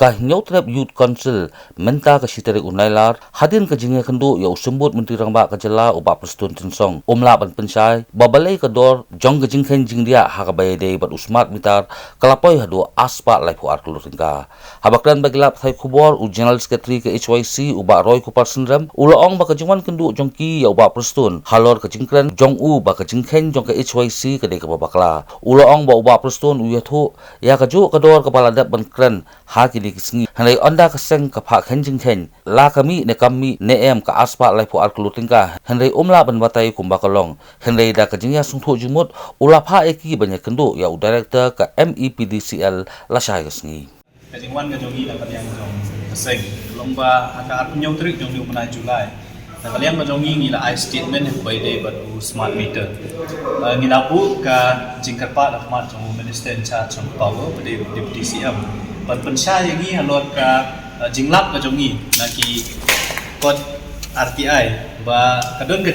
ka nyautrap youth council menta ka sitere unailar hadin ka jinge kendo ya usembut menteri rangba ka jela uba prestun tinsong umla ban pensai babalai ka dor jong ka jingkhen jingdia ha ka bayade bat usmat mitar kalapoi hadu aspa laifu arkulu ringka habakran bagilap thai khubor u general secretary ka HYC uba roy ku parsenram ulaong ba ka jingwan kendo jongki ya uba prestun halor ka jingkren jong u ba ka jingkhen jong ka HYC ka de ka babakla ulaong ba uba prestun u yathu ya ka ju ka dor kepala dap ban kren ha ki sengi hanai onda ka seng ka pha khenjing khen la kami ne kami ne em ka aspa lai pu ar kluting ka hanai umla ban batai kumba kalong hanai da ka jingya sungtho jumut ula pha eki banya kendo ya director ka MEPDCL la shai ka sengi kajingwan ka jongi la kaliang jong seng lomba aka arpunyo trik jong ni umna Julai na kaliang ka jongi ngila I statement by day but smart meter ngila pu ka jingkarpa la khmat jong minister in charge of power pada deputy CM pensyai yang ni halot ka jinglap ka jongi naki kod RTI ba kadon ka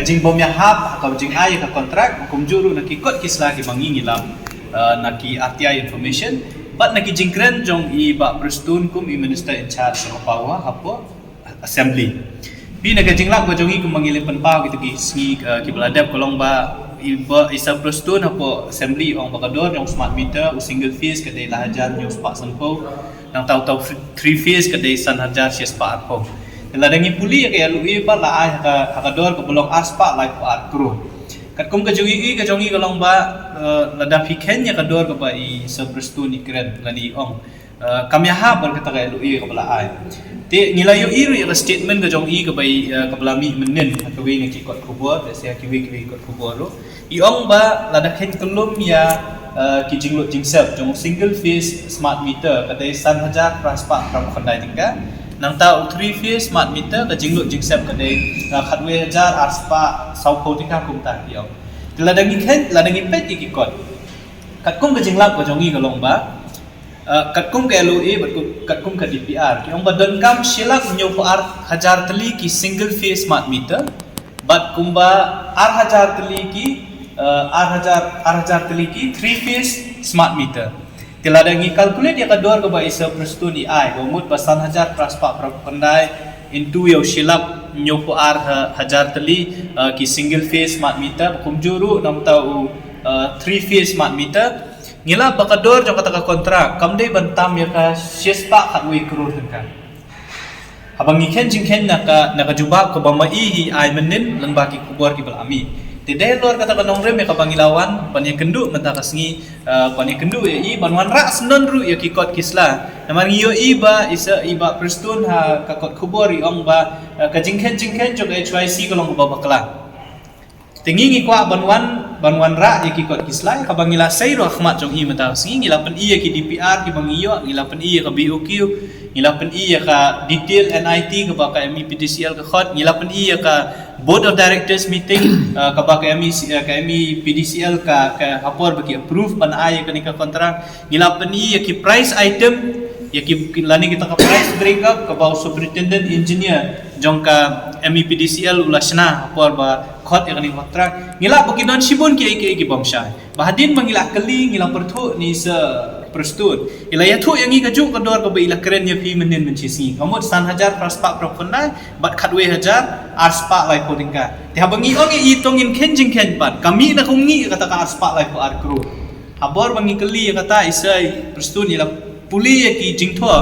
jing bom ya hap ka jing ai ka kontrak kum juru naki kod kisla ki mangi ngilam naki RTI information but naki jingkren jong I ba prestun kum I minister in charge of power hapo assembly bi naka jinglap ka jongi kum mangile penpau gitu ki sngi ki beladap kolong ba iba isa prestun hapo assembly ong bakador yang smart meter u single phase kadai lahajar new spark sanpo nang tahu three phase kadai san hajar sia spark po ladangi puli ya lui pa la ai hakador ko bolong aspa like art kru kat kum ka jongi kolong ba lada fikhen ya kador ko ba I sa prestun ikren lani ong kami ha berkata ka lui ko bala ai ti nilayo iri ka statement ka jong I ka bai ka belami menen ka wi ngi kot kubor sia ki wi kot kubor ro iong ba lada khen kelum ya ki jinglot jingsep jong single phase smart meter kadai san hajar praspa from khandai tingka nang ta 3 phase smart meter ka jinglot jingsep kadai khatwe hajar aspa sau ko tingka kum ta iong lada ngi khen lada ngi pet ki kot kat kum ka jinglap ka jong I ka long ba kat kum ke LOA kat kum ke DPR ki ong badan kam silak nyo par hajar teli ki single phase smart meter bat kumba ar hajar teli ki ar hajar teli ki 3 phase smart meter tilada ngi calculate ya kador ko ba isa prestun ai gomut pasan hajar praspa pandai into yo silap nyo par hajar teli ki single phase smart meter kum juru nam tau 3 phase smart meter ngila bakador jong kata kontrak kamdei bantam ya ka sespa khatwi krur kan habang ngikhen jingkhen naka jubab ko bama hi ai menin lang baki kubor ki balami tidai lor kata kanong rem ya ka bangilawan pan ya kendu menta kasngi pan ya kendu I banwan ra senon ru ya ki kot kisla namar ngiyo iba isa iba prestun ha ka kot kubor ong ba ka jingkhen jong HYC ko long ba bakla tingi kwa banwan ra ya ki kot kislai ka bangila sayro khmat jong I mata singi ngila pen iya ki DPR ki bangiyo ngila pen iya ka BOQ ngila pen iya ka detail NIT ka ba ka MEPDCL ka khot ngila pen iya ka board of directors meeting ka ba ka MEPDCL ka hapor bagi approve pan ay ka ni ka kontrak ngila pen iya ki price item ya ki lani kita ka price break up ka ba superintendent engineer jong ka MEPDCL ulasna hapor ba khot ya ni kontrak ngila bagi non sibon ki bangsa bahadin mangila kali ngila perthu ni sa prestun ila ya thu yang ka ju ka dor ka ba ila keren ya fi menin mencisi kamot san hajar praspa propondai bat khatwe hajar arspa lai podingka ti habangi ongi itongin kenjing ken bat kami na kungi kata ka arspa lai ko arkru habor bangi kali kata isai prestun ila puli ya ki jingtho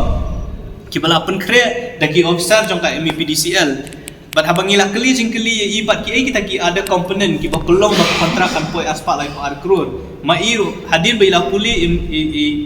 ki bala penkre daki officer jong ka MEPDCL bat habang ila keli ibat ki kita ki ada komponen ki ba pelong ba kontrak kan poi aspa lai ko arkrur mairu hadin ba ila puli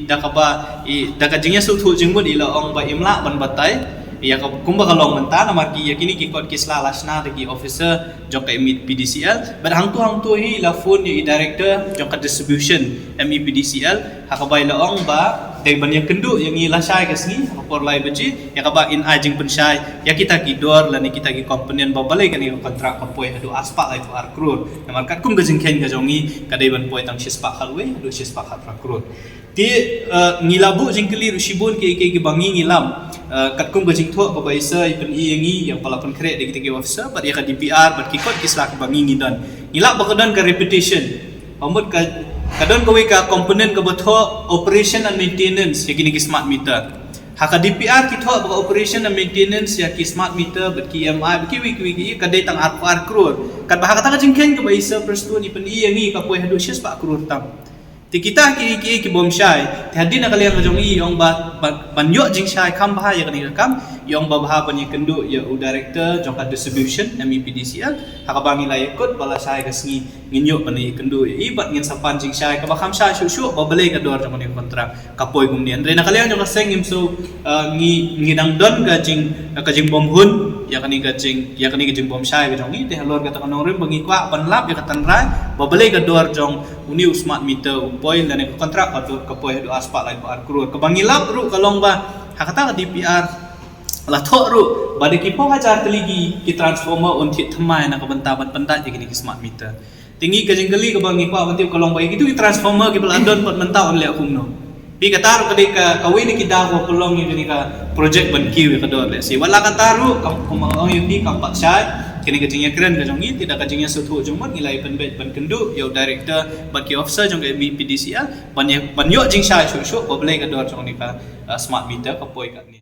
dakaba daka jingya su thu jingbut ila ong ba imla ban batai ya kumba kalong menta nama ki yakini ki kot kisla lasna de ki officer jong ka MEPDCL bat hang tu hi la phone ni director jong ka distribution MEPDCL hakabai la ong ba dai ban yang kendu yang i lasai ka singi hapor lai beji ya ka ba in ajing pensai ya kita ki dor la ni kita ki komponen ba balai kan ni kontrak ka poi adu aspa lai ko arkrur namar kat kum ga jingkhen ga jongi ka dai ban poi tang sispa khalwe adu sispa khat arkrur ti ngilabu jingkeli rusibun ki bangi ngilam kat kum ga jingtho ko ba isa ipen I yangi yang pala pen kre de kita ki officer bat ya ka DPR bat ki kot kisla ka bangi ngidan ngilap ba ka repetition pamut ka Kadon gawe ka komponen ka batho operation and maintenance ya kini ki smart meter. Haka DPR kita baka operation and maintenance ya ki smart meter bat ki EMI ki wiki kadai tang ar crore. Kad bahaka ta jingken ka ba isa perstun ipan iyangi ka poy hadu syes pa crore tam. Ti kita ki bom syai ti hadin kalian ka jong i yong ba banyo jing syai kam bahaya kani kam yong ba baha pan kendu ya u director jong ka distribution MEPDCL haka bangi la ikut bala syai ka sngi nginyo pan kendu ibat ngin sapan jing syai ka ba kam syai syu ba balai ka dor jong ni kontrak ka poy gum ni andre na kalian jong ka seng im so ngidang don ka jing bom hun ya kani ka jing bom syai ka jong ni te halor ka tanong rim bangi kwa pan lap ya ka tanrai ba balai ka dor jong uni smart meter poin dan kontrak ka poy do aspa lai par crore ka bangilap ru kalong ba hakata ka DPR la tho ru bade ki po hajar teligi ki transformer on thi thamai na ka banta panda je ki smart meter tingi ka jinggali ka bangi pa banti kalong ba gitu ki transformer ki belandon pot menta on le akung no pi ka taru ka kawin ki dago kalong ni ka project ban ki ka do le si wala ka taru kam kumang pi kam pat syai kini kajingnya keren kajongi tidak kajingnya suatu jumat nilai penbet penkendu yo director bagi officer jong MEPDCL banyak jing syai syuk boleh ka dor jong ni ka smart meter ka poi kat ni